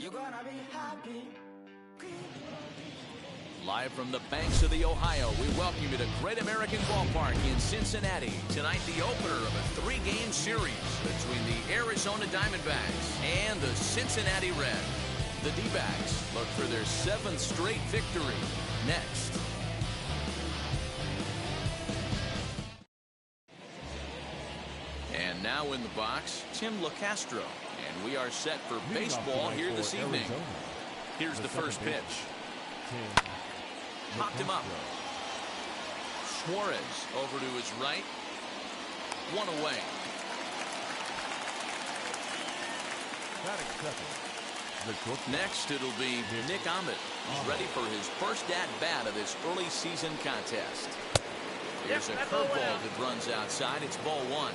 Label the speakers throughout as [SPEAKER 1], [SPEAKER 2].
[SPEAKER 1] You're gonna be happy.
[SPEAKER 2] Live from the banks of the Ohio, we welcome you to Great American Ballpark in Cincinnati. Tonight, the opener of a 3-game series between the Arizona Diamondbacks and the Cincinnati Reds. The D-backs look for their 7th straight victory. Next. And now in the box, Tim LaCastro. And we are set for baseball here this evening. Here's the first pitch. Popped him up. Suarez over to his right. 1 away. Next, it'll be Nick Ahmed. He's ready for his first at-bat of this early season contest. Here's a curveball that runs outside. It's ball 1.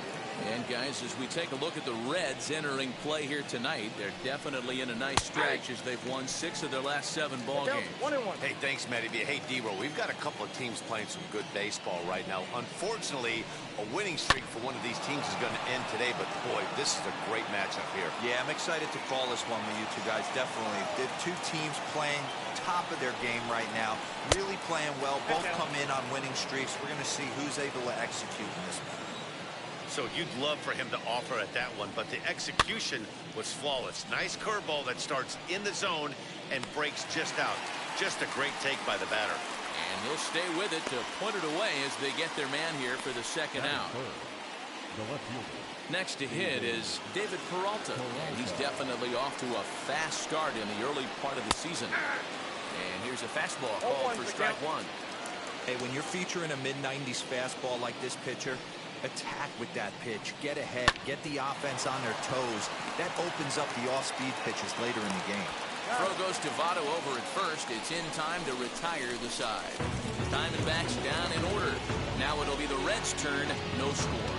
[SPEAKER 2] And guys, as we take a look at the Reds entering play here tonight, they're definitely in a nice stretch as they've won 6 of their last 7 ball games.
[SPEAKER 3] 1-1. Hey, thanks, Matty. Hey, D-Roll, we've got a couple of teams playing some good baseball right now. Unfortunately, a winning streak for one of these teams is going to end today, but boy, this is a great matchup here.
[SPEAKER 4] Yeah, I'm excited to call this one with you two guys, definitely. The 2 teams playing top of their game right now, really playing well. Both come in on winning streaks. We're going to see who's able to execute in this one.
[SPEAKER 3] So you'd love for him to offer at that one, but the execution was flawless. Nice curveball that starts in the zone and breaks just out. Just a great take by the batter.
[SPEAKER 2] And he'll stay with it to put it away as they get their man here for the second out. Next to hit is David Peralta. And he's definitely off to a fast start in the early part of the season. And here's a fastball called for strike 1.
[SPEAKER 4] Hey, when you're featuring a mid-90s fastball like this pitcher, attack with that pitch, get ahead, get the offense on their toes. That opens up the off-speed pitches later in the game.
[SPEAKER 2] Throw goes to Votto over at first. It's in time to retire the side. The Diamondbacks down in order. Now it'll be the Reds' turn. No score.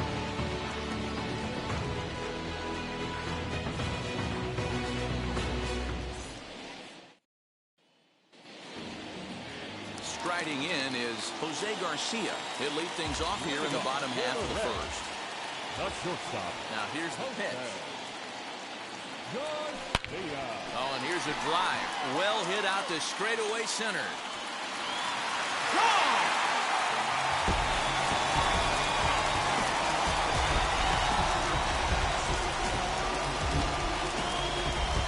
[SPEAKER 2] Striding in is Jose Garcia. He'll lead things off here in the bottom half of the first. Now here's the pitch. Oh, and here's a drive. Well hit out to straightaway center.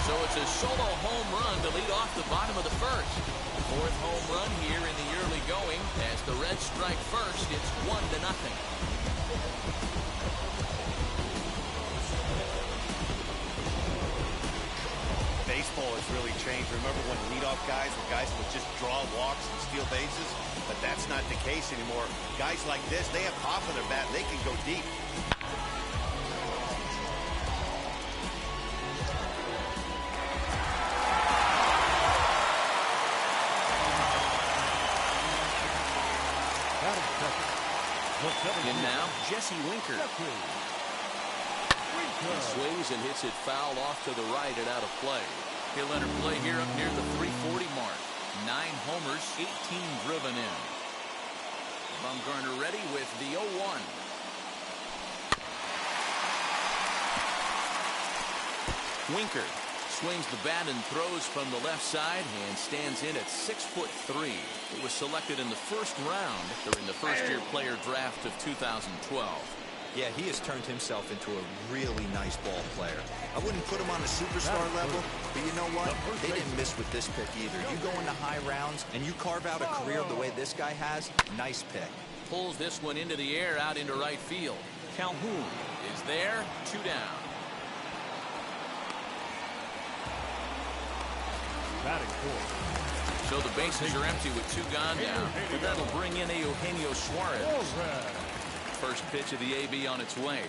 [SPEAKER 2] So it's a solo home run to lead off the bottom of the first. 4th home run here in the early going. As the Reds strike first, it's 1-0.
[SPEAKER 3] Baseball has really changed. Remember when leadoff guys were guys who would just draw walks and steal bases? But that's not the case anymore. Guys like this, they have pop in their bat. They can go deep.
[SPEAKER 2] And now, Jesse Winker. He swings and hits it foul off to the right and out of play. He'll enter play here up near the 340 mark. 9 homers, 18 driven in. Bumgarner ready with the 0-1. Winker swings the bat and throws from the left side and stands in at 6'3". It was selected in the first round during the first-year player draft of 2012.
[SPEAKER 4] Yeah, he has turned himself into a really nice ball player. I wouldn't put him on the superstar level, but you know what? They didn't miss with this pick either. You go into high rounds and you carve out a career the way this guy has, nice pick.
[SPEAKER 2] Pulls this one into the air out into right field. Calhoun is there, 2 down. So the bases are empty with 2 gone now. And that'll bring in Eugenio Suarez. First pitch of the AB on its way.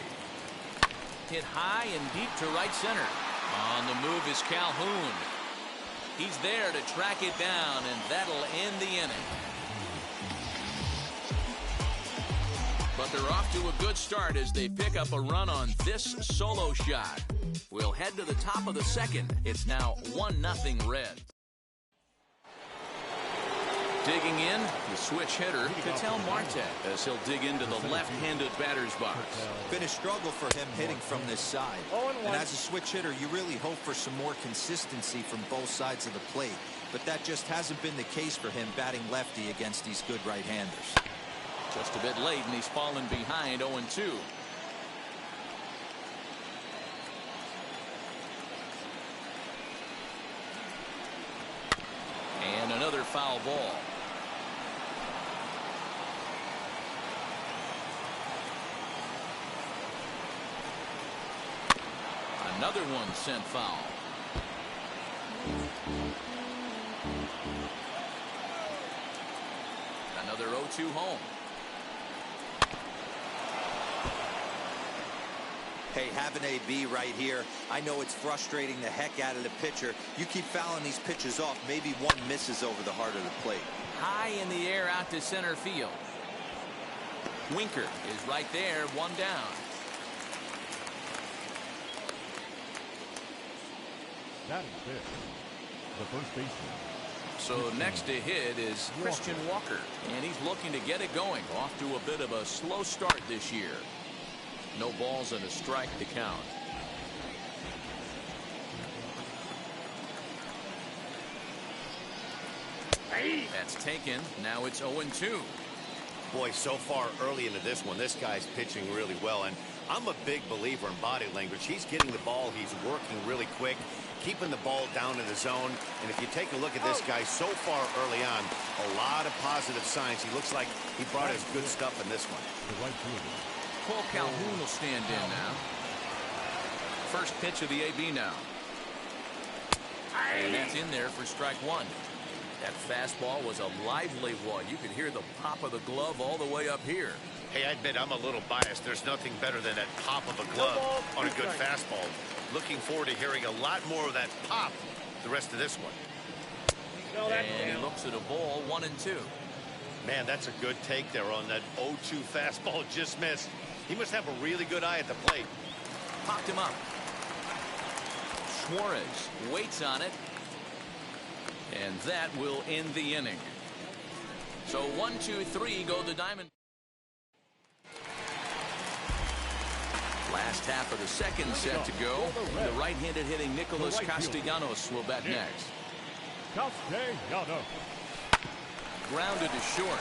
[SPEAKER 2] Hit high and deep to right center. On the move is Calhoun. He's there to track it down, and that'll end the inning. But they're off to a good start as they pick up a run on this solo shot. We'll head to the top of the second. It's now 1-0 Reds. Digging in, the switch hitter, Ketel Marte, as he'll dig into the left-handed batter's box.
[SPEAKER 4] Been a struggle for him hitting from this side. And as a switch hitter, you really hope for some more consistency from both sides of the plate. But that just hasn't been the case for him batting lefty against these good right-handers.
[SPEAKER 2] Just a bit late, and he's fallen behind 0-2. And another foul ball. Another one sent foul. Another 0-2 home.
[SPEAKER 4] Hey, have an AB right here. I know it's frustrating the heck out of the pitcher. You keep fouling these pitches off, maybe one misses over the heart of the plate.
[SPEAKER 2] High in the air out to center field. Winker is right there, one down.
[SPEAKER 1] That is fifth. The first baseman.
[SPEAKER 2] So next to hit is Christian Walker, and he's looking to get it going. Off to a bit of a slow start this year. No balls and a strike to count. That's taken. Now it's 0-2.
[SPEAKER 3] Boy, so far early into this one, this guy's pitching really well. And I'm a big believer in body language. He's getting the ball. He's working really quick, keeping the ball down in the zone. And if you take a look at this guy so far early on, a lot of positive signs. He looks like he brought his good stuff in this one.
[SPEAKER 1] The right fielder.
[SPEAKER 2] Cole Calhoun will stand in now. First pitch of the AB now. And that's in there for strike one. That fastball was a lively one. You could hear the pop of the glove all the way up here.
[SPEAKER 3] Hey, I admit I'm a little biased. There's nothing better than that pop of a glove on a good fastball. Looking forward to hearing a lot more of that pop the rest of this one.
[SPEAKER 2] And he looks at a ball, 1-2.
[SPEAKER 3] Man, that's a good take there on that 0-2 fastball. Just missed. He must have a really good eye at the plate.
[SPEAKER 2] Popped him up. Suarez waits on it. And that will end the inning. So 1-2-3 go the Diamond. Last half of the second set to go. The right-handed hitting Nicholas Castellanos will bat next.
[SPEAKER 1] Castellanos.
[SPEAKER 2] Grounded to short.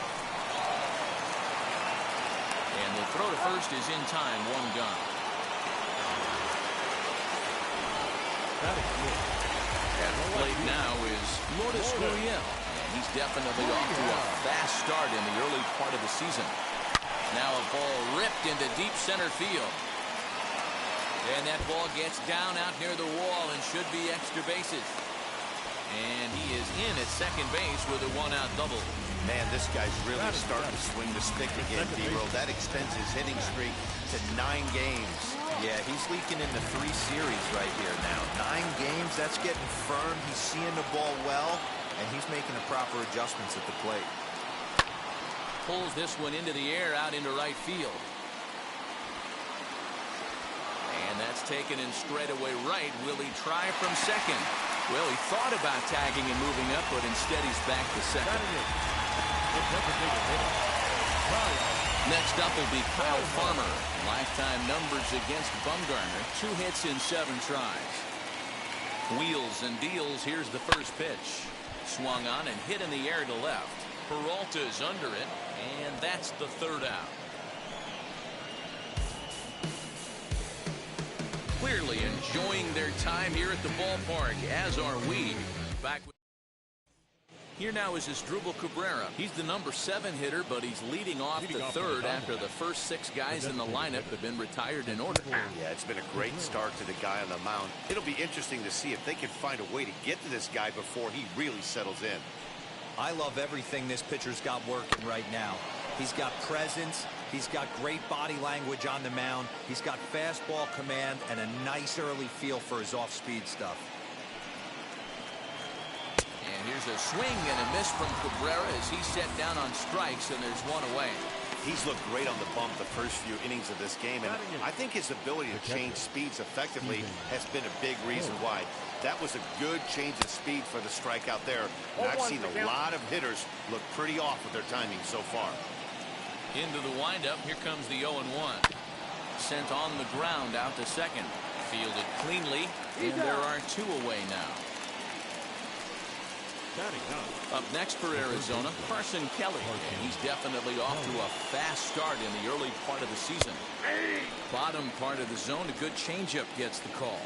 [SPEAKER 2] And the throw to first is in time. One gone.
[SPEAKER 1] That is good.
[SPEAKER 2] At the plate now is Lourdes Gurriel. And he's definitely off to a fast start in the early part of the season. Now a ball ripped into deep center field. And that ball gets down out near the wall and should be extra bases. And he is in at second base with a one-out double.
[SPEAKER 3] Man, this guy's really starting to swing the stick again, D-Roll. That extends his hitting streak to 9 games.
[SPEAKER 4] Yeah, he's leaking into 3 series right here now. 9 games, that's getting firm. He's seeing the ball well, and he's making the proper adjustments at the plate.
[SPEAKER 2] Pulls this one into the air out into right field. And that's taken in straightaway right. Will he try from second? Well, he thought about tagging and moving up, but instead he's back to second. Next up will be Kyle Farmer. Lifetime numbers against Bumgarner. 2 hits in 7 tries. Wheels and deals. Here's the first pitch. Swung on and hit in the air to left. Peralta's under it, and that's the third out. Clearly enjoying their time here at the ballpark, as are we. Back with here now is Asdrubal Cabrera. He's the number 7 hitter, but he's leading off the third after the first 6 guys in the lineup have been retired in order.
[SPEAKER 3] Yeah, it's been a great start to the guy on the mound. It'll be interesting to see if they can find a way to get to this guy before he really settles in.
[SPEAKER 4] I love everything this pitcher's got working right now. He's got presence. He's got great body language on the mound. He's got fastball command and a nice early feel for his off-speed stuff.
[SPEAKER 2] And here's a swing and a miss from Cabrera as he's set down on strikes, and there's one away.
[SPEAKER 3] He's looked great on the bump the first few innings of this game, and I think his ability to change speeds effectively has been a big reason why. That was a good change of speed for the strikeout there, and I've seen a lot of hitters look pretty off with their timing so far.
[SPEAKER 2] Into the windup, here comes the 0-1. Sent on the ground out to second. Fielded cleanly, and there are 2 away now. Up next for Arizona, Carson Kelly. And he's definitely off to a fast start in the early part of the season. Bottom part of the zone, a good changeup gets the call.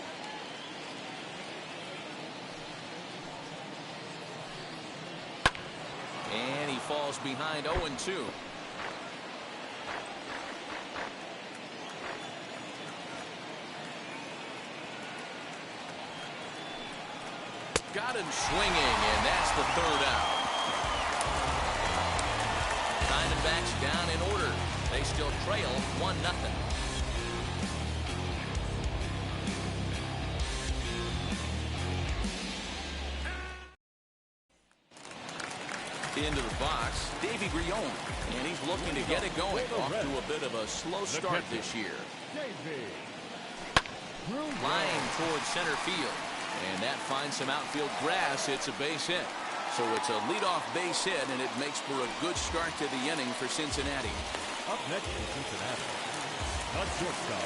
[SPEAKER 2] And he falls behind 0-2. Got him swinging, and that's the 3rd out. Diamondbacks down in order. They still trail 1-0. Into the box, Davey Grion, and he's looking to get it going. Off to a bit of a slow start this year. Line towards center field. And that finds some outfield grass. It's a base hit. So it's a leadoff base hit, and it makes for a good start to the inning for Cincinnati.
[SPEAKER 1] Up next for Cincinnati, the shortstop.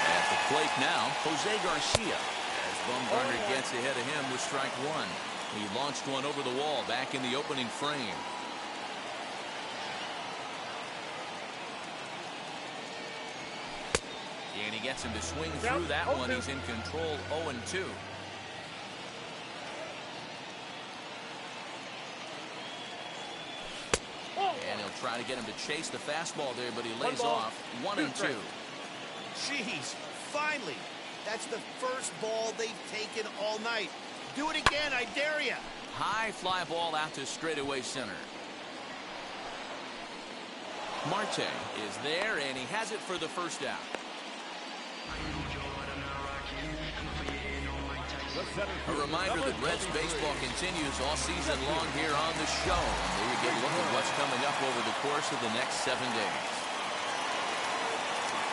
[SPEAKER 2] At the plate now, Jose Garcia. As Bumgarner gets ahead of him with strike 1. He launched one over the wall back in the opening frame. And he gets him to swing through that one. He's in control, 0-2. And he'll try to get him to chase the fastball there, but he lays off. 1-2.
[SPEAKER 3] Jeez, finally. That's the first ball they've taken all night. Do it again, I dare you.
[SPEAKER 2] High fly ball out to straightaway center. Marte is there, and he has it for the first out. A reminder that Reds baseball continues all season long here on the show. And there you get a look at what's coming up over the course of the next 7 days.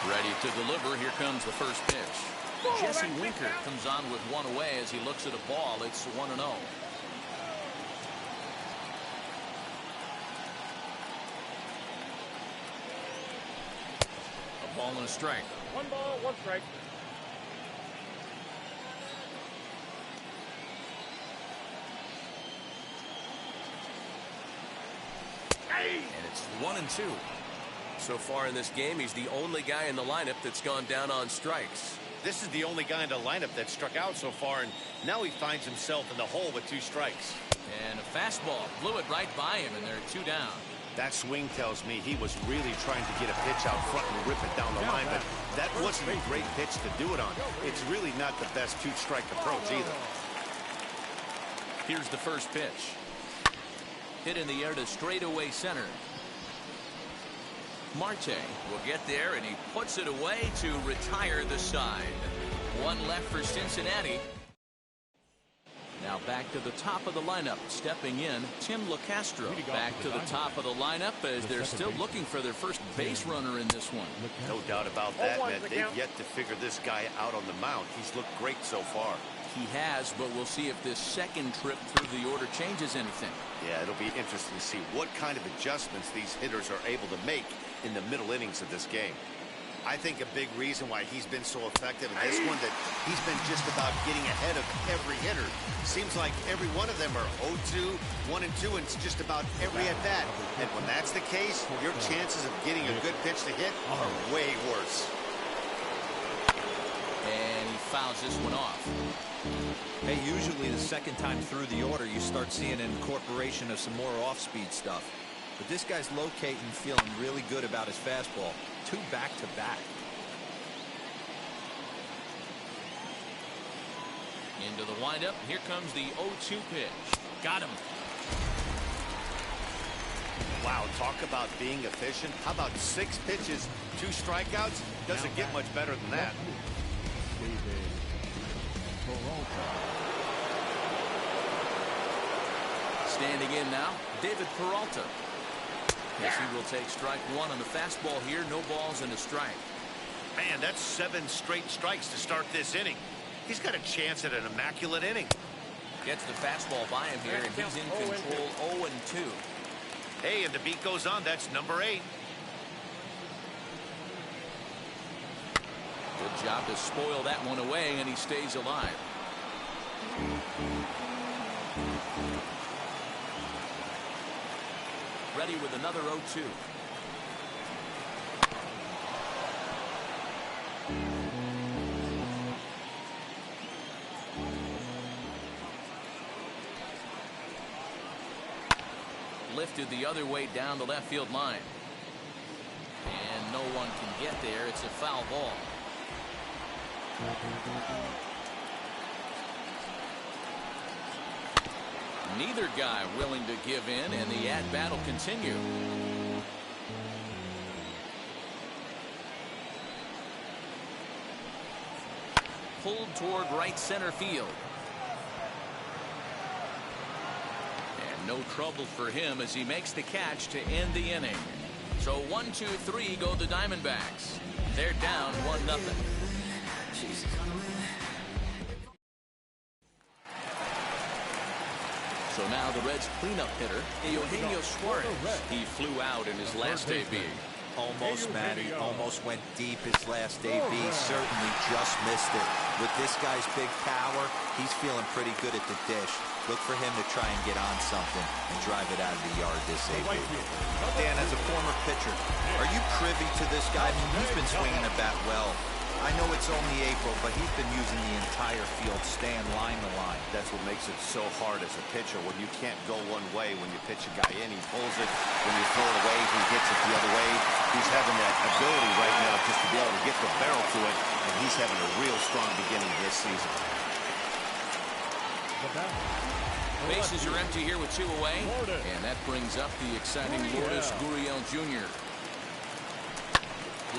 [SPEAKER 2] Ready to deliver. Here comes the first pitch. Jesse Winker comes on with one away as he looks at a ball. It's 1-0. A ball and a strike.
[SPEAKER 5] 1 ball, 1 strike.
[SPEAKER 2] And it's 1-2.
[SPEAKER 6] So far in this game, he's the only guy in the lineup that's gone down on strikes.
[SPEAKER 3] This is the only guy in the lineup that struck out so far, and now he finds himself in the hole with 2 strikes.
[SPEAKER 2] And a fastball blew it right by him, and there are 2 down.
[SPEAKER 3] That swing tells me he was really trying to get a pitch out front and rip it down the line, but that wasn't a great pitch to do it on. It's really not the best 2-strike approach either.
[SPEAKER 2] Here's the first pitch. Hit in the air to straightaway center. Marte will get there, and he puts it away to retire the side. 1 left for Cincinnati. Now back to the top of the lineup. Stepping in, Tim LeCastro. Back to the top of the lineup as they're still looking for their first base runner in this one.
[SPEAKER 3] No doubt about that, man. They've yet to figure this guy out on the mound. He's looked great so far.
[SPEAKER 2] He has, but we'll see if this second trip through the order changes anything.
[SPEAKER 3] Yeah, it'll be interesting to see what kind of adjustments these hitters are able to make in the middle innings of this game. I think a big reason why he's been so effective in this one, that he's been just about getting ahead of every hitter. Seems like every one of them are 0-2, 1-2, and it's just about every at-bat. And when that's the case, your chances of getting a good pitch to hit are way worse.
[SPEAKER 2] And he fouls this one off.
[SPEAKER 4] Hey, usually the second time through the order, you start seeing an incorporation of some more off-speed stuff. But this guy's locating, feeling really good about his fastball. 2 back-to-back.
[SPEAKER 2] Into the windup. Here comes the 0-2 pitch. Got him.
[SPEAKER 3] Wow, talk about being efficient. How about 6 pitches, 2 strikeouts? Doesn't get much better than that.
[SPEAKER 2] Standing in now, David Peralta. Yes, he will take strike one on the fastball here. No balls and a strike.
[SPEAKER 3] Man, that's 7 straight strikes to start this inning. He's got a chance at an immaculate inning.
[SPEAKER 2] Gets the fastball by him here, and he's in control 0-2.
[SPEAKER 3] Hey, and the beat goes on. That's number 8.
[SPEAKER 2] Good job to spoil that one away, and he stays alive. Ready with another 0-2. Lifted the other way down the left field line. And no one can get there. It's a foul ball. Neither guy willing to give in, and the at-bat will continue. Pulled toward right center field. And no trouble for him as he makes the catch to end the inning. So 1-2-3 go the Diamondbacks. They're down 1-0. So now the Reds' cleanup hitter, Eugenio Suarez. He flew out in his last debut.
[SPEAKER 4] Almost, Matty. Almost went deep his last debut. Certainly just missed it. With this guy's big power, he's feeling pretty good at the dish. Look for him to try and get on something and drive it out of the yard this debut. Dan, as a former pitcher, are you privy to this guy? I mean, he's been swinging the bat well. I know it's only April, but he's been using the entire field, staying line to line.
[SPEAKER 3] That's what makes it so hard as a pitcher when you can't go one way. When you pitch a guy in, he pulls it. When you throw it away, he hits it the other way. He's having that ability right now just to be able to get the barrel to it, and he's having a real strong beginning this season.
[SPEAKER 2] Bases are empty here with 2 away, and that brings up the exciting Lourdes Gurriel Jr.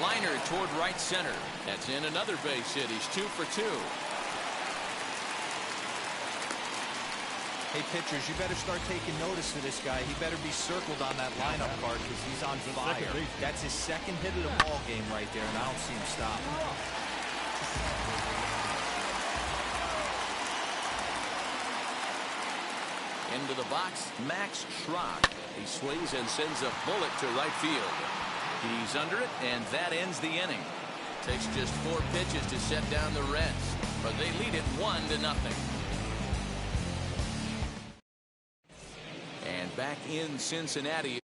[SPEAKER 2] Liner toward right center. That's in another base hit. He's 2 for 2.
[SPEAKER 4] Hey, pitchers, you better start taking notice of this guy. He better be circled on that lineup card because he's on fire. That's his 2nd hit of the ball game right there, and I don't see him stop.
[SPEAKER 2] Into the box, Max Schrock. He swings and sends a bullet to right field. He's under it, and that ends the inning. Takes just 4 pitches to set down the Reds, but they lead it 1-0. And back in Cincinnati.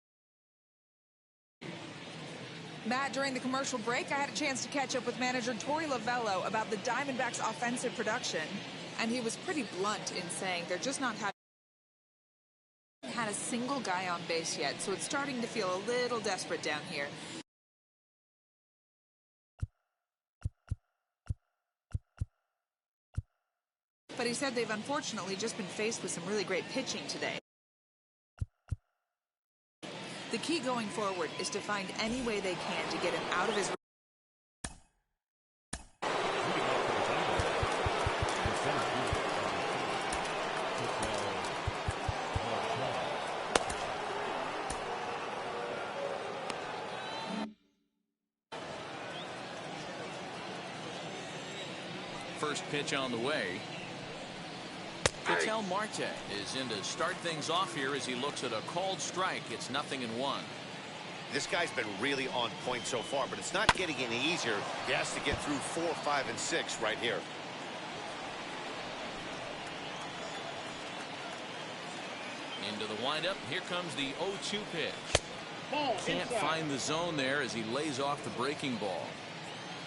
[SPEAKER 5] Matt, during the commercial break, I had a chance to catch up with manager Torey Lovello about the Diamondbacks' offensive production, and he was pretty blunt in saying they're just not had a single guy on base yet, so it's starting to feel a little desperate down here. But he said they've unfortunately just been faced with some really great pitching today. The key going forward is to find any way they can to get him out of his...
[SPEAKER 2] First pitch on the way. Ketel Marte is in to start things off here as he looks at a called strike. It's 0-1.
[SPEAKER 3] This guy's been really on point so far, but it's not getting any easier. He has to get through 4, 5, and 6 right here.
[SPEAKER 2] Into the windup. Here comes the 0-2 pitch. Can't find the zone there as he lays off the breaking ball.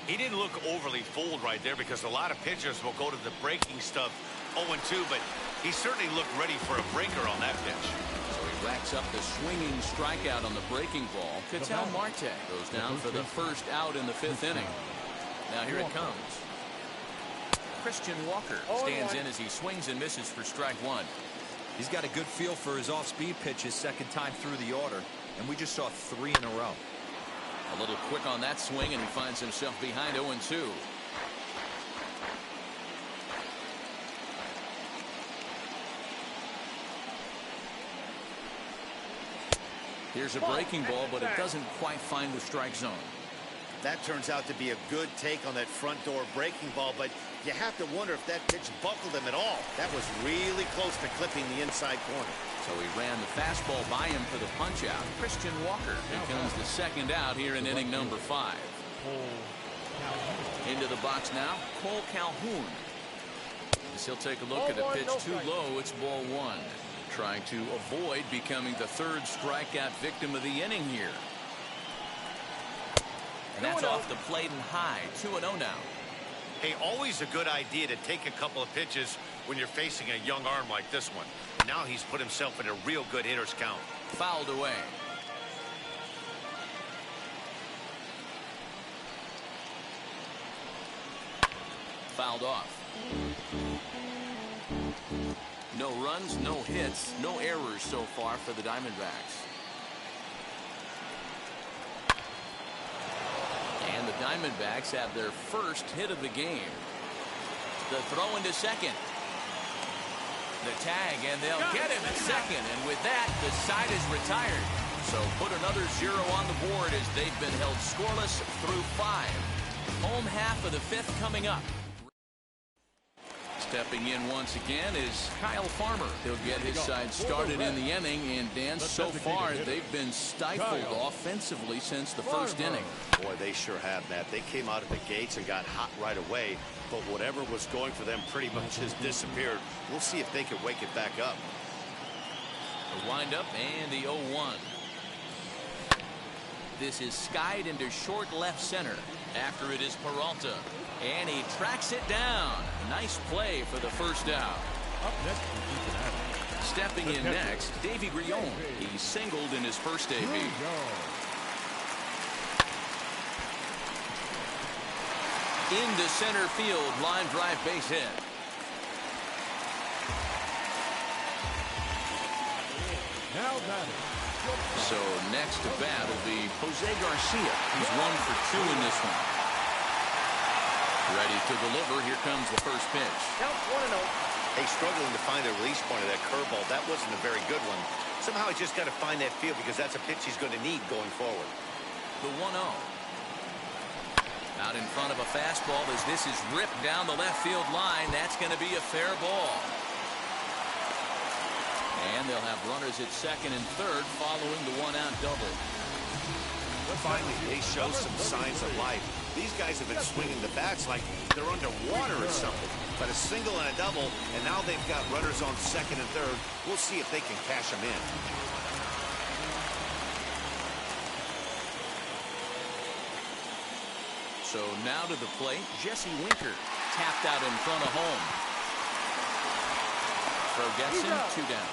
[SPEAKER 3] He didn't look overly fooled right there because a lot of pitchers will go to the breaking stuff 0-2, but he certainly looked ready for a breaker on that pitch.
[SPEAKER 2] So he racks up the swinging strikeout on the breaking ball. Ketel Marte goes down for the first out in the 5th inning. Now here it comes. Christian Walker stands in as he swings and misses for strike 1.
[SPEAKER 4] He's got a good feel for his off-speed pitches 2nd time through the order, and we just saw 3 in a row.
[SPEAKER 2] A little quick on that swing, and he finds himself behind 0-2. Here's a breaking ball, but it doesn't quite find the strike zone.
[SPEAKER 3] That turns out to be a good take on that front door breaking ball, but you have to wonder if that pitch buckled him at all. That was really close to clipping the inside corner.
[SPEAKER 2] So he ran the fastball by him for the punch out. Christian Walker becomes the second out here in inning number 5. Into the box now, Cole Calhoun. As he'll take a look at a pitch too low, it's ball 1. Trying to avoid becoming the third strikeout victim of the inning here. And that's off the plate and high. 2-0 now.
[SPEAKER 3] Hey, always a good idea to take a couple of pitches when you're facing a young arm like this one. Now he's put himself in a real good hitter's count.
[SPEAKER 2] Fouled away. Fouled off. No runs, no hits, no errors so far for the Diamondbacks. And the Diamondbacks have their first hit of the game. The throw into second. The tag, and they'll get him at second. And with that, the side is retired. So put another 0 on the board as they've been held scoreless through 5. Home half of the 5th coming up. Stepping in once again is Kyle Farmer. He'll get his side started in the inning, and Dan, so far they've been stifled offensively since the first inning.
[SPEAKER 3] Boy, they sure have, Matt. They came out of the gates and got hot right away, but whatever was going for them pretty much has disappeared. We'll see if they can wake it back up.
[SPEAKER 2] The windup and the 0-1. This is skied into short left center. After it is Peralta. And he tracks it down. Nice play for the first out.
[SPEAKER 1] Up next,
[SPEAKER 2] stepping in next, Davy Grion. He singled in his first AB. Into center field, line drive base hit.
[SPEAKER 1] Now batting.
[SPEAKER 2] So next to bat will be Jose Garcia. He's 1 for 2 in this one. Ready to deliver. Here comes the first pitch.
[SPEAKER 7] Count 1-0.
[SPEAKER 3] Hey, struggling to find the release point of that curveball. That wasn't a very good one. Somehow he's just got to find that feel because that's a pitch he's going to need going forward.
[SPEAKER 2] The 1-0. Out in front of a fastball as this is ripped down the left field line. That's going to be a fair ball. And they'll have runners at second and third following the 1-out double.
[SPEAKER 3] Finally, they show some signs of life. These guys have been swinging the bats like they're underwater or something. But a single and a double, and now they've got runners on second and third. We'll see if they can cash them in.
[SPEAKER 2] So now to the plate, Jesse Winker. Tapped out in front of home. Throw gets him, 2 down.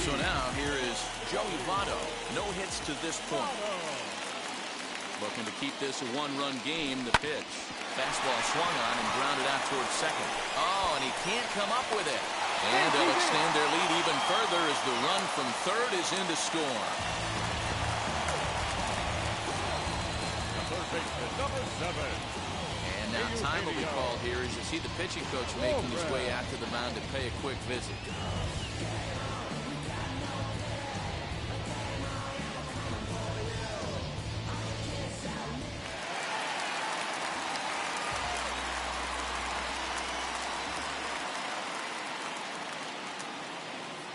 [SPEAKER 2] So now here is Joey Votto. No hits to this point. Looking to keep this a 1-run game. The pitch. Fastball swung on and grounded out towards second. Oh, and he can't come up with it. And they'll extend their lead even further as the run from third is in to score.
[SPEAKER 1] Number 7.
[SPEAKER 2] And now time will be called here as you see the pitching coach making his way out to the mound to pay a quick visit.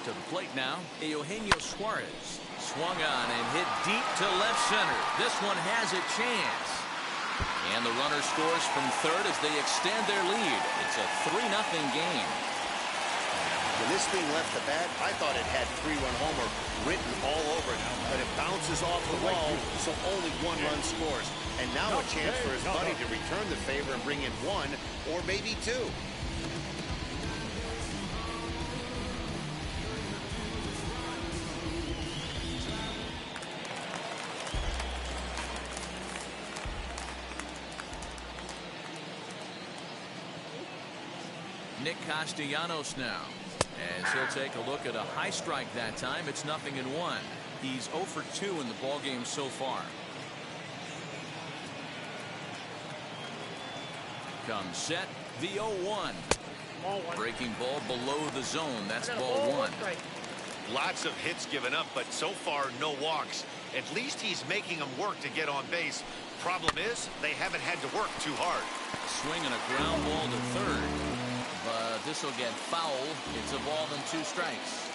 [SPEAKER 2] To the plate now, Eugenio Suarez. Swung on and hit deep to left center. This one has a chance. And the runner scores from third as they extend their lead. It's a 3-0 game.
[SPEAKER 3] When this thing left the bat, I thought it had 3-run homer written all over it. But it bounces off the wall, so only 1 run scores. And now a chance for his buddy to return the favor and bring in 1 or maybe 2.
[SPEAKER 2] Nick Castellanos now, as he'll take a look at a high strike that time. It's 0-1. He's 0 for 2 in the ballgame so far. Comes set, The 0-1. Breaking ball below the zone. That's ball 1.
[SPEAKER 3] Lots of hits given up, but so far no walks. At least he's making them work to get on base. Problem is, they haven't had to work too hard.
[SPEAKER 2] Swinging a ground ball to third, but this will get foul. It's a ball and 2 strikes.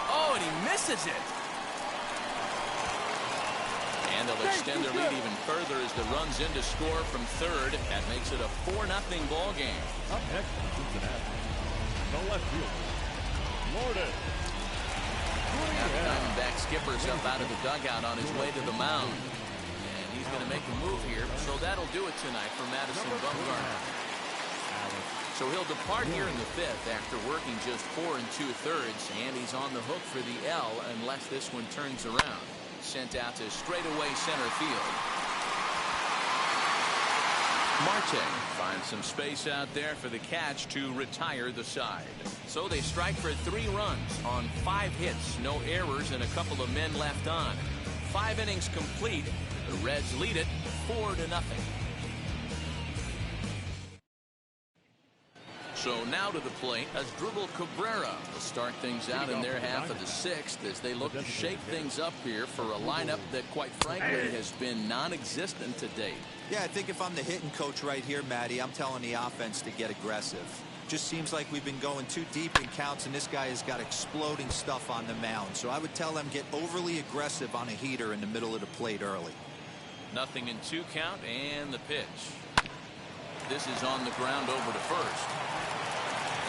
[SPEAKER 2] Oh, and he misses it. And they'll extend their lead even further as the runs in to score from third. That makes it a 4-0 ball game.
[SPEAKER 1] Up next from Cincinnati, the left fielder, Lourdes.
[SPEAKER 2] Now the Diamondback skipper's up out of the dugout on his way to the mound. And he's going to make a move here. So that'll do it tonight for Madison Bumgarner. So he'll depart here in the 5th after working just 4 2/3. And he's on the hook for the L unless this one turns around. Sent out to straightaway center field. Marte finds some space out there for the catch to retire the side. So they strike for 3 runs on 5 hits, no errors, and a couple of men left on. 5 innings complete. The Reds lead it 4-0. So now to the plate as Asdrubal Cabrera will start things out in their half of the 6th as they look to shake things up here for a lineup that quite frankly has been non-existent to date.
[SPEAKER 4] Yeah, I think if I'm the hitting coach right here, Matty, I'm telling the offense to get aggressive. Just seems like we've been going too deep in counts, and this guy has got exploding stuff on the mound. So I would tell them get overly aggressive on a heater in the middle of the plate early.
[SPEAKER 2] 0-2 count and the pitch. This is on the ground over to first.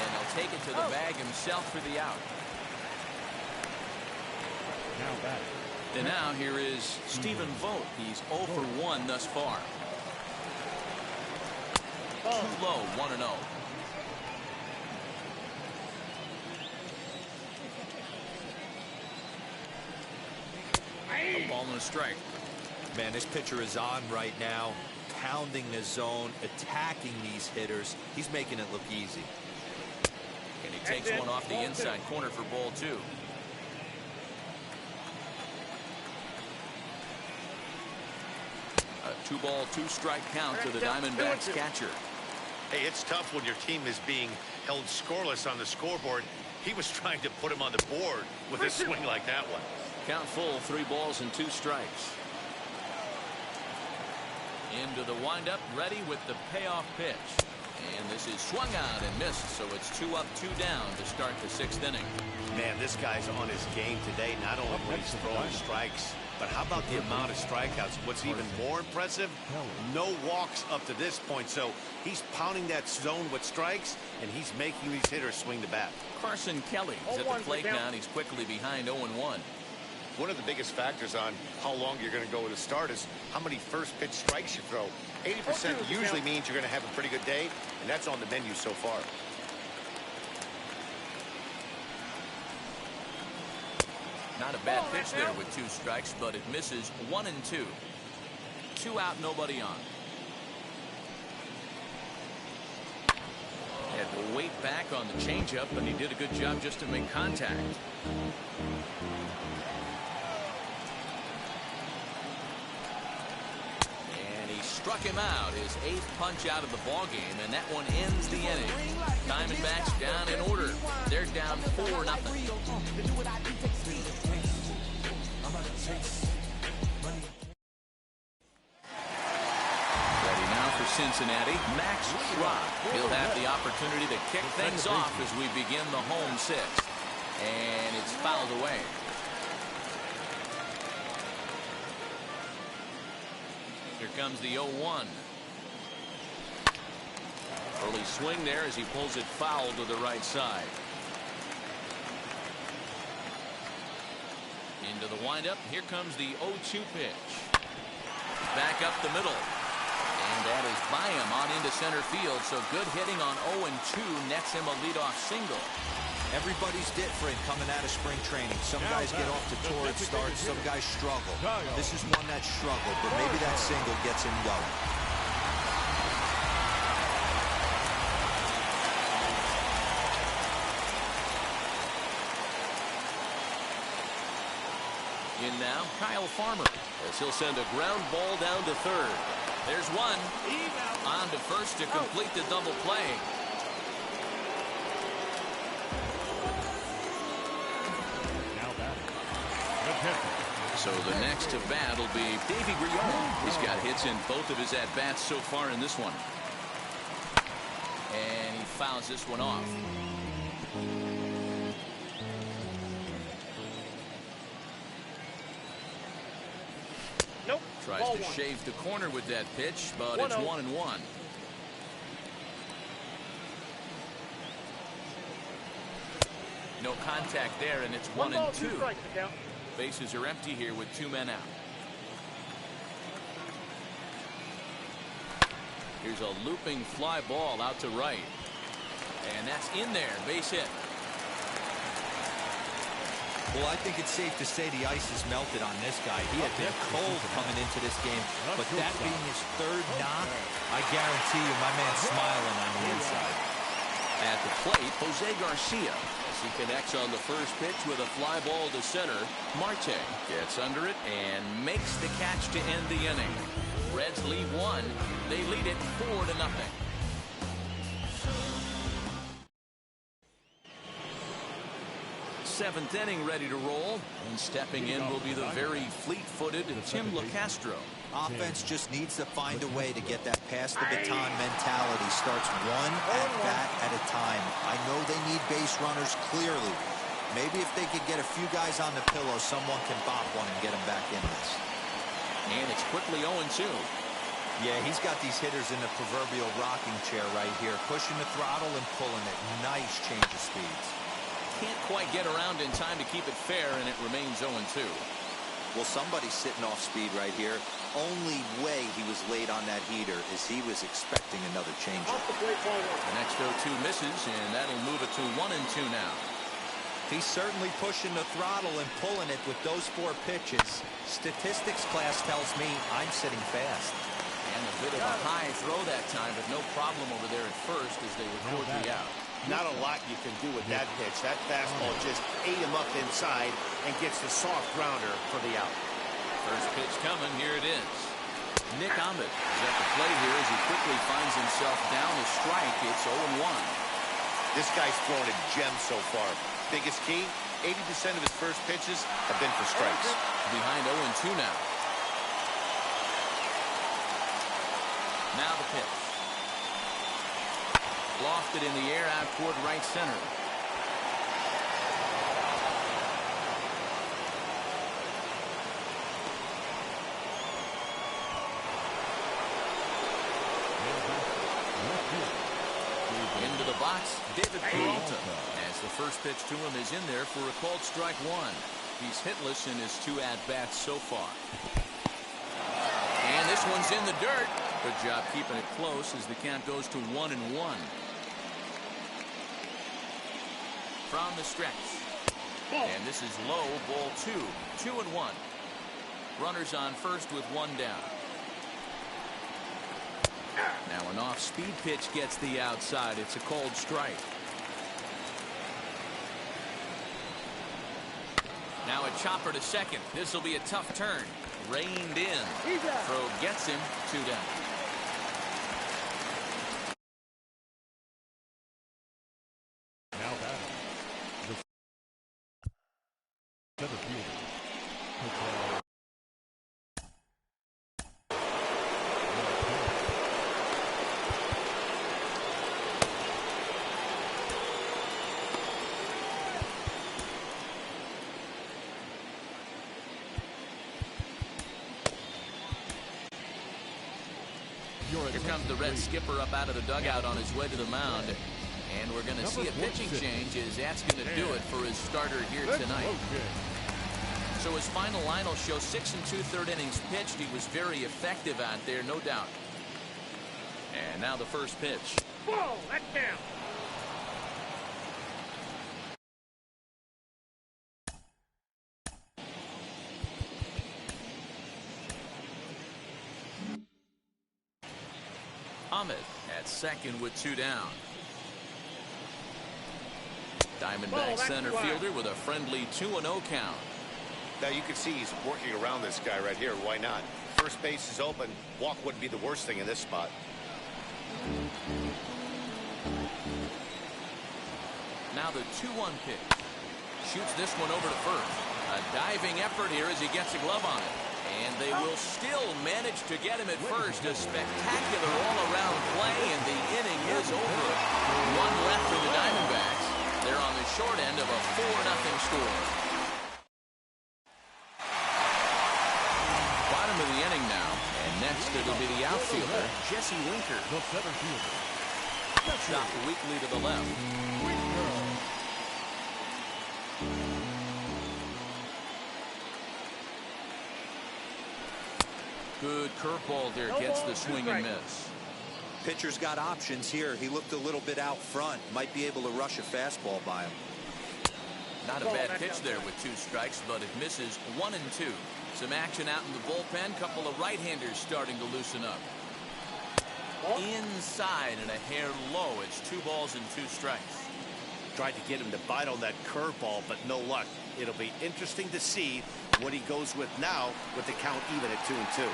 [SPEAKER 2] And he'll take it to the bag himself for the out.
[SPEAKER 1] Now back.
[SPEAKER 2] And now here is Stephen Vogt. He's 0 for 1 thus far. Too low, 1-0. A ball and a strike.
[SPEAKER 4] Man, this pitcher is on right now, pounding the zone, attacking these hitters. He's making it look easy.
[SPEAKER 2] And he takes one off the inside corner for ball 2. A 2-ball, 2-strike count to the Diamondbacks catcher.
[SPEAKER 3] Hey, it's tough when your team is being held scoreless on the scoreboard. He was trying to put him on the board with a swing like that one.
[SPEAKER 2] Count full, 3 balls and 2 strikes. Into the windup, ready with the payoff pitch. And this is swung out and missed, so it's 2 up, 2 down to start the 6th inning.
[SPEAKER 3] Man, this guy's on his game today, not only when he's throwing strikes, but how about the amount of strikeouts? What's even more impressive, no walks up to this point. So he's pounding that zone with strikes, and he's making these hitters swing the bat.
[SPEAKER 2] Carson Kelly is at the plate now, and he's quickly behind 0-1.
[SPEAKER 3] One of the biggest factors on how long you're going to go with a start is how many first pitch strikes you throw. 80% usually means you're going to have a pretty good day, and that's on the menu so far.
[SPEAKER 2] Not a bad pitch there with 2 strikes, but it misses 1 and 2. 2 out, nobody on. Had to wait back on the changeup, and he did a good job just to make contact. Struck him out, his 8th punch out of the ball game, and that one ends the inning. Diamondbacks down in order. They're down 4-0. Ready now for Cincinnati, Max Schrock. He'll have the opportunity to kick things off as we begin the home 6th. And it's fouled away. Here comes the 0-1. Early swing there as he pulls it foul to the right side. Into the windup. Here comes the 0-2 pitch. Back up the middle. And that is by him on into center field. So good hitting on 0-2 nets him a leadoff single.
[SPEAKER 4] Everybody's different coming out of spring training. Some guys get off to torrid starts, some guys struggle. This is one that struggled, but maybe that single gets him going.
[SPEAKER 2] In now now Kyle Farmer, as he'll send a ground ball down to third. There's one. On to first to complete the double play.
[SPEAKER 1] Now batting, the pitcher.
[SPEAKER 2] So the next to bat will be Davey Griot. He's got hits in both of his at-bats so far in this one. And he fouls this one off.
[SPEAKER 7] Nope.
[SPEAKER 2] Tries to shave the corner with that pitch, but it's 1-1. No contact there, and it's 1-2. Bases are empty here with 2 men out. Here's a looping fly ball out to right. And that's in there. Base hit.
[SPEAKER 4] Well, I think it's safe to say the ice has melted on this guy. He had been cold coming into this game, but that being his third knock, I guarantee you my man's smiling on the inside.
[SPEAKER 2] At the plate, Jose Garcia, as he connects on the first pitch with a fly ball to center. Marte gets under it and makes the catch to end the inning. Reds lead 1. They lead it 4-0. Seventh inning ready to roll, and stepping in will be the very fleet-footed Tim LaCastro.
[SPEAKER 4] Offense just needs to find a way to get that pass the baton mentality. Starts one at bat at a time. I know they need base runners clearly. Maybe if they could get a few guys on the pillow, someone can bop one and get them back in this.
[SPEAKER 2] And it's quickly 0-2.
[SPEAKER 4] Yeah, he's got these hitters in the proverbial rocking chair right here, pushing the throttle and pulling it. Nice change of speeds.
[SPEAKER 2] Can't quite get around in time to keep it fair, and it remains 0-2.
[SPEAKER 4] Well, somebody's sitting off speed right here. Only way he was late on that heater is he was expecting another changeup.
[SPEAKER 2] The next 0-2 misses, and that'll move it to 1-2 now.
[SPEAKER 4] He's certainly pushing the throttle and pulling it with those 4 pitches. Statistics class tells me I'm sitting fast.
[SPEAKER 2] And a bit of a high throw that time, but no problem over there at first as they record the out.
[SPEAKER 3] Not a lot you can do with that pitch. That fastball just ate him up inside and gets the soft grounder for the out.
[SPEAKER 2] First pitch coming. Here it is. Nick Ahmed is at the plate here as he quickly finds himself down a strike. It's 0-1.
[SPEAKER 3] This guy's thrown a gem so far. Biggest key, 80% of his first pitches have been for strikes.
[SPEAKER 2] Behind 0-2 now. Now the pitch. Lofted in the air out toward right center. Into the box, David Peralta. As the first pitch to him is in there for a called strike 1. He's hitless in his 2 at-bats so far. And this one's in the dirt. Good job keeping it close as the count goes to 1-1. From the stretch. And this is low, ball 2. 2-1. Runners on first with 1 down. Now an off-speed pitch gets the outside. It's a called strike. Now a chopper to second. This will be a tough turn. Reined in. Throw gets him. 2 down.
[SPEAKER 1] Now batting, the center fielder.
[SPEAKER 2] Here comes the Red skipper up out of the dugout on his way to the mound. And we're going to see a pitching change as that's going to do it for his starter here tonight. So his final line will show 6 2/3 innings pitched. He was very effective out there, no doubt. And now the first pitch.
[SPEAKER 7] Whoa, that's down.
[SPEAKER 2] Ahmed at second with 2 down. Diamondback center fielder with a friendly 2-0 count.
[SPEAKER 3] Now you can see he's working around this guy right here. Why not? First base is open. Walk wouldn't be the worst thing in this spot.
[SPEAKER 2] Now the 2-1 pitch. Shoots this one over to first. A diving effort here as he gets a glove on it. And they will still manage to get him at first. A spectacular all-around play, and the inning is over. One left for the Diamondbacks. They're on the short end of a 4-0 score. Bottom of the inning now. And next it'll be the outfielder, Jesse Winker.
[SPEAKER 1] The center fielder.
[SPEAKER 2] Chopped weakly to the left. Good curveball there, gets the swing and miss.
[SPEAKER 4] Pitcher's got options here. He looked a little bit out front. Might be able to rush a fastball by him.
[SPEAKER 2] Not a bad pitch there with 2 strikes, but it misses 1 and 2. Some action out in the bullpen. Couple of right-handers starting to loosen up. Inside and a hair low. It's 2 balls and 2 strikes.
[SPEAKER 3] Tried to get him to bite on that curveball, but no luck. It'll be interesting to see what he goes with now with the count even at 2-2.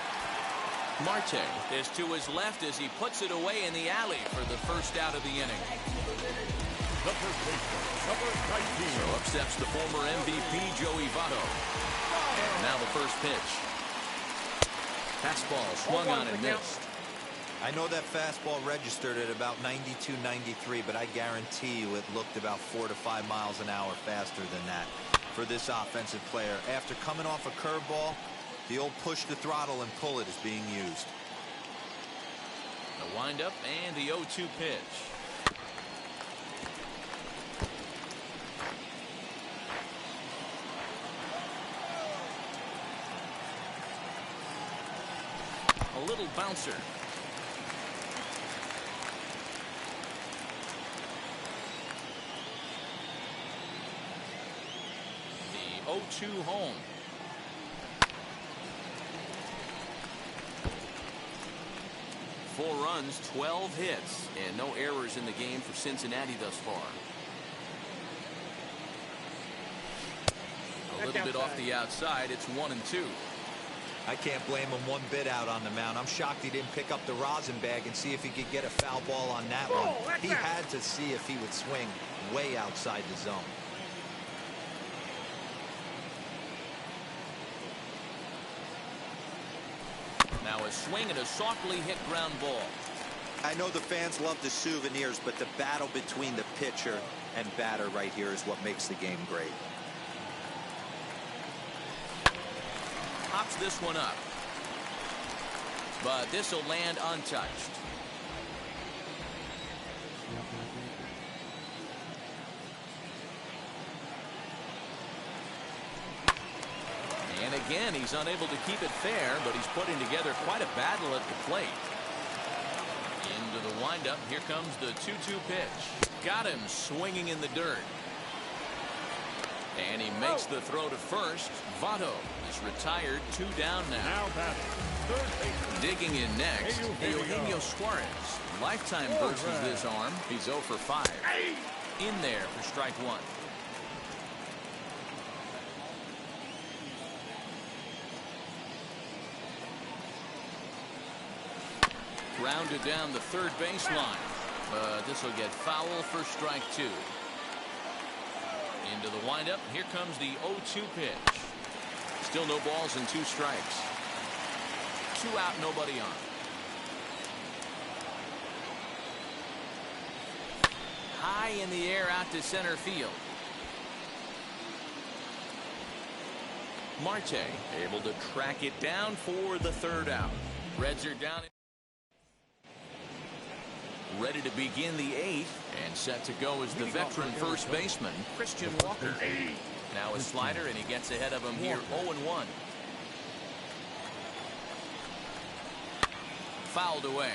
[SPEAKER 2] Marte is to his left as he puts it away in the alley for the first out of the inning.
[SPEAKER 1] The first baseman, number 19.
[SPEAKER 2] So upsets the former MVP Joey Votto. And now the first pitch. Fastball swung on and missed.
[SPEAKER 4] I know that fastball registered at about 92, 93, but I guarantee you it looked about 4 to 5 miles an hour faster than that for this offensive player. After coming off a curveball, the old push the throttle and pull it is being used.
[SPEAKER 2] The windup and the 0-2 pitch. A little bouncer. The 0-2 home. Four runs, 12 hits, and no errors in the game for Cincinnati thus far. A little bit off the outside. It's 1 and 2.
[SPEAKER 4] I can't blame him one bit out on the mound. I'm shocked he didn't pick up the rosin bag and see if he could get a foul ball on that one. He had to see if he would swing way outside the zone.
[SPEAKER 2] Now a swing and a softly hit ground ball.
[SPEAKER 4] I know the fans love the souvenirs, but the battle between the pitcher and batter right here is what makes the game great.
[SPEAKER 2] Pops this one up. But this will land untouched. And again, he's unable to keep it fair, but he's putting together quite a battle at the plate. Into the windup. Here comes the 2-2 pitch. Got him swinging in the dirt. And he makes the throw to first. Votto is retired. 2 down now.
[SPEAKER 1] Now batting, third baseman.
[SPEAKER 2] Digging in next, Eugenio Suarez. Lifetime versus this arm. He's 0 for 5. In there for strike 1. Grounded down the third baseline. This will get foul for strike 2. Into the windup. Here comes the 0-2 pitch. Still no balls and 2 strikes. 2 out, nobody on. High in the air out to center field. Marte able to track it down for the 3rd out. Reds are down. Ready to begin the 8th and set to go is the veteran first baseman, Christian Walker. Now a slider, and he gets ahead of him here 0-1. Fouled away.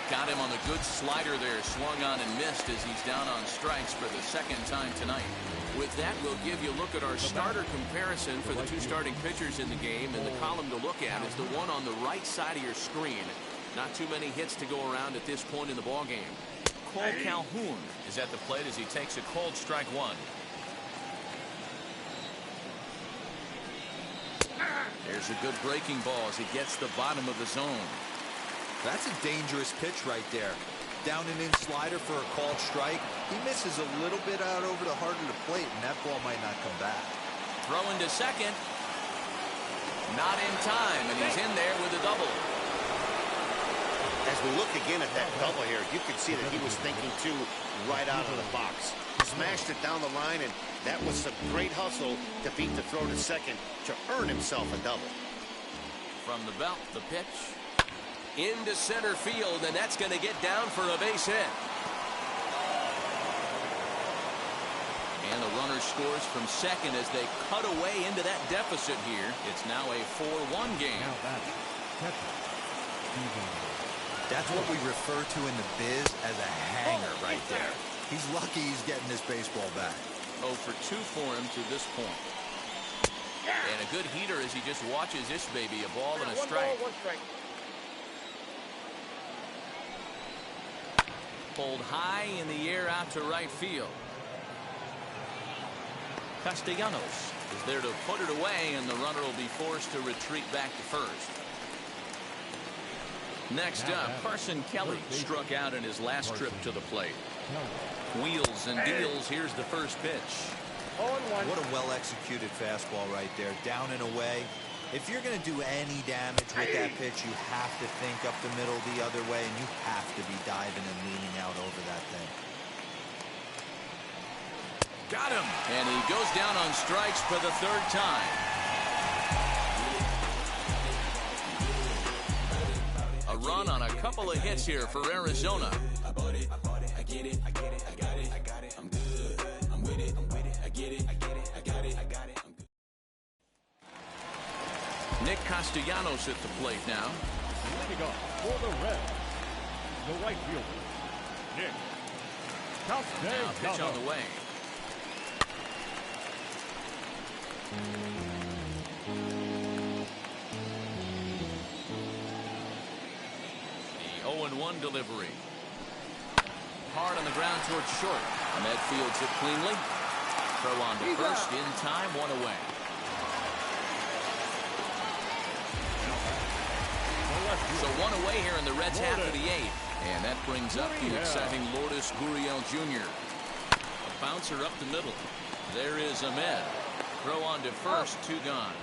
[SPEAKER 2] Got him on the good slider there. Swung on and missed as he's down on strikes for the 2nd time tonight. With that, we'll give you a look at our starter comparison for the 2 starting pitchers in the game. And the column to look at is the one on the right side of your screen. Not too many hits to go around at this point in the ballgame. Cole Calhoun is at the plate as he takes a called strike one. There's a good breaking ball as he gets the bottom of the zone.
[SPEAKER 4] That's a dangerous pitch right there. Down and in slider for a called strike. He misses a little bit out over the heart of the plate, and that ball might not come back.
[SPEAKER 2] Throwing to second. Not in time, and he's in there with a double.
[SPEAKER 3] As we look again at that double here, you can see that he was thinking too right out of the box. Smashed it down the line, and that was some great hustle to beat the throw to second to earn himself a double.
[SPEAKER 2] From the belt, the pitch. Into center field, and that's going to get down for a base hit. And the runner scores from second as they cut away into that deficit here. It's now a 4-1 game.
[SPEAKER 4] That's what we refer to in the biz as a hanger right there. He's lucky he's getting this baseball back.
[SPEAKER 2] 0 for 2 for him to this point. And a good heater as he just watches this baby, a ball and a strike.
[SPEAKER 7] 1 ball, 1 strike.
[SPEAKER 2] Pulled high in the air out to right field. Castellanos is there to put it away, and the runner will be forced to retreat back to first. Next up, Carson Kelly struck out in his last trip to the plate. Wheels and deals. Here's the first pitch.
[SPEAKER 7] 0-1.
[SPEAKER 4] What a well-executed fastball right there. Down and away. If you're going to do any damage with that pitch, you have to think up the middle the other way, and you have to be diving and leaning out over that thing.
[SPEAKER 2] Got him. And he goes down on strikes for the 3rd time. A run on a couple of hits here for Arizona. Nick Castellanos at the plate now.
[SPEAKER 1] Leading off for the Reds, the right fielder, Nick Castellanos.
[SPEAKER 2] Now pitch on the way. The 0-1 delivery. Hard on the ground towards short. Ahmed fields it cleanly. Throw on to first in time, 1 away. So 1 away here in the Reds' half of the 8th. And that brings up the exciting Lourdes Gurriel Jr. A bouncer up the middle. There is Ahmed. Throw on to first, 2 gone.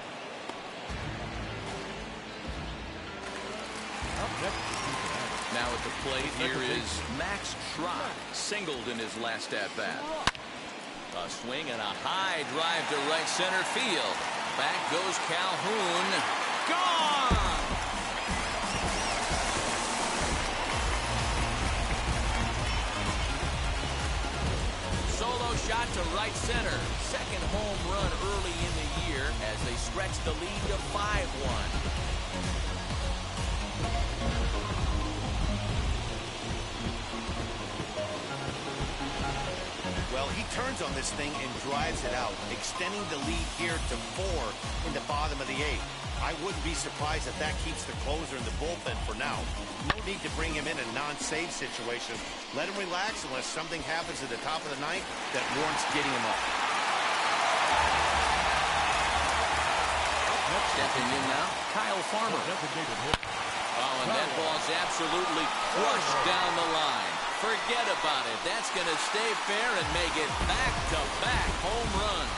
[SPEAKER 2] Now at the plate, here is Max Schrock, singled in his last at-bat. A swing and a high drive to right center field. Back goes Calhoun. Gone! Solo shot to right center. Second home run early in the year as they stretch the lead to 5-1.
[SPEAKER 3] Well, he turns on this thing and drives it out, extending the lead here to 4 in the bottom of the 8th. I wouldn't be surprised if that keeps the closer in the bullpen for now. No need to bring him in a non-save situation. Let him relax unless something happens at the top of the 9th that warrants getting him up.
[SPEAKER 2] Stepping in now, Kyle Farmer. Oh, and that ball's absolutely crushed down the line. Forget about it. That's going to stay fair and make it back-to-back home runs.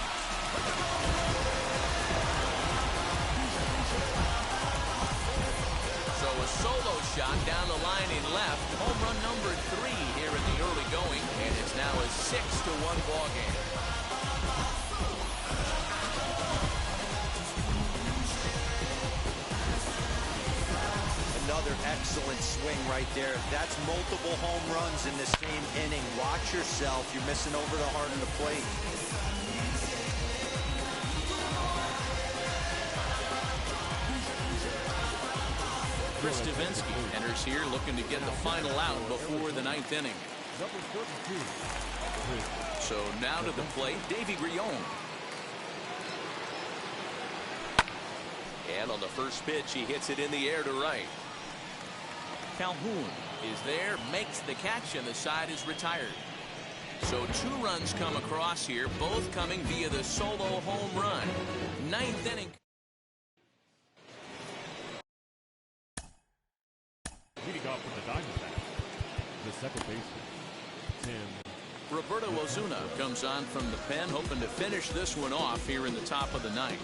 [SPEAKER 2] So a solo shot down the line in left. Home run number 3 here in the early going, and it's now a 6-1 ball game.
[SPEAKER 4] Another excellent swing right there. That's multiple home runs in the same inning. Watch yourself. You're missing over the heart of the plate.
[SPEAKER 2] Chris Davinsky enters here looking to get the final out before the 9th inning. So now to the plate, Davy Grion. And on the first pitch, he hits it in the air to right. Calhoun is there, makes the catch, and the side is retired. So 2 runs come across here, both coming via the solo home run. 9th inning.
[SPEAKER 1] Leading off from the Diamondbacks, the second baseman, Tim.
[SPEAKER 2] Roberto Ozuna comes on from the pen, hoping to finish this one off here in the top of the 9th.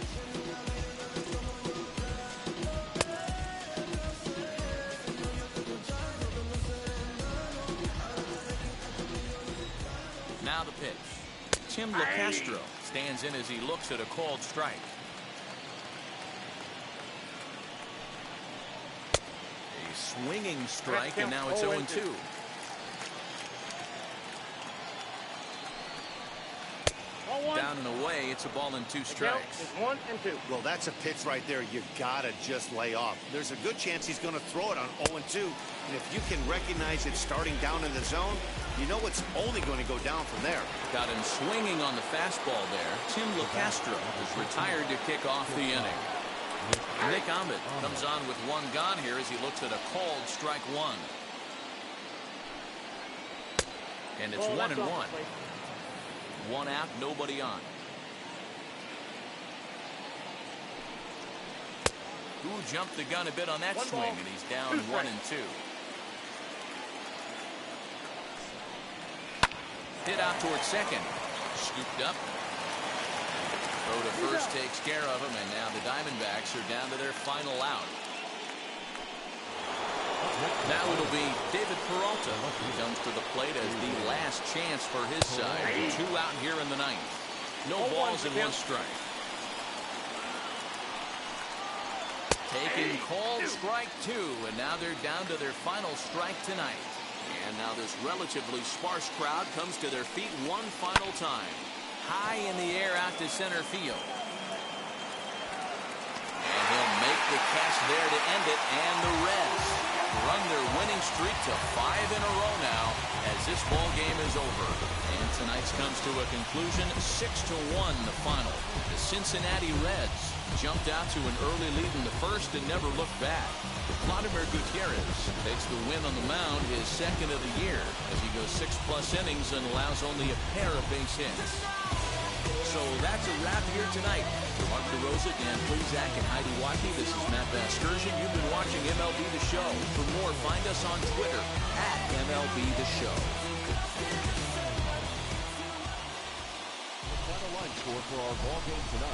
[SPEAKER 2] Now the pitch. Tim LeCastro stands in as he looks at a called strike. A swinging strike, and now it's 0-2. Down and away, it's a ball and 2 strikes.
[SPEAKER 7] 1 and 2.
[SPEAKER 3] Well, that's a pitch right there you gotta just lay off. There's a good chance he's going to throw it on 0-2. And if you can recognize it starting down in the zone, you know it's only going to go down from there.
[SPEAKER 2] Got him swinging on the fastball there. Tim LeCastro is retired to kick off the inning. Nick Ahmed comes on with 1 gone here as he looks at a called strike 1. And it's 1-1. 1 out, nobody on. Who jumped the gun a bit on that swing, and he's down 1-2. Hit out towards second. Scooped up. Throw to first takes care of him, and now the Diamondbacks are down to their final out. Now it'll be David Peralta who comes to the plate as the last chance for his side. 2 out here in the 9th. No balls and 1 strike. Taking called strike 2, and now they're down to their final strike tonight. And now this relatively sparse crowd comes to their feet one final time. High in the air out to center field. And he'll make the catch there to end it, and the Reds run their winning streak to 5 in a row now as this ball game is over. And tonight's comes to a conclusion, 6-1 the final. The Cincinnati Reds jumped out to an early lead in the first and never looked back. Vladimir Gutierrez takes the win on the mound, his 2nd of the year, as he goes 6+ innings and allows only a pair of base hits. So that's a wrap here tonight. For Mark DeRosa, Dan Plezak, and Heidi Watkey, this is Matt Vasgersian. You've been watching MLB The Show. For more, find us on Twitter at MLB The Show.
[SPEAKER 1] The final line score for our ball game tonight.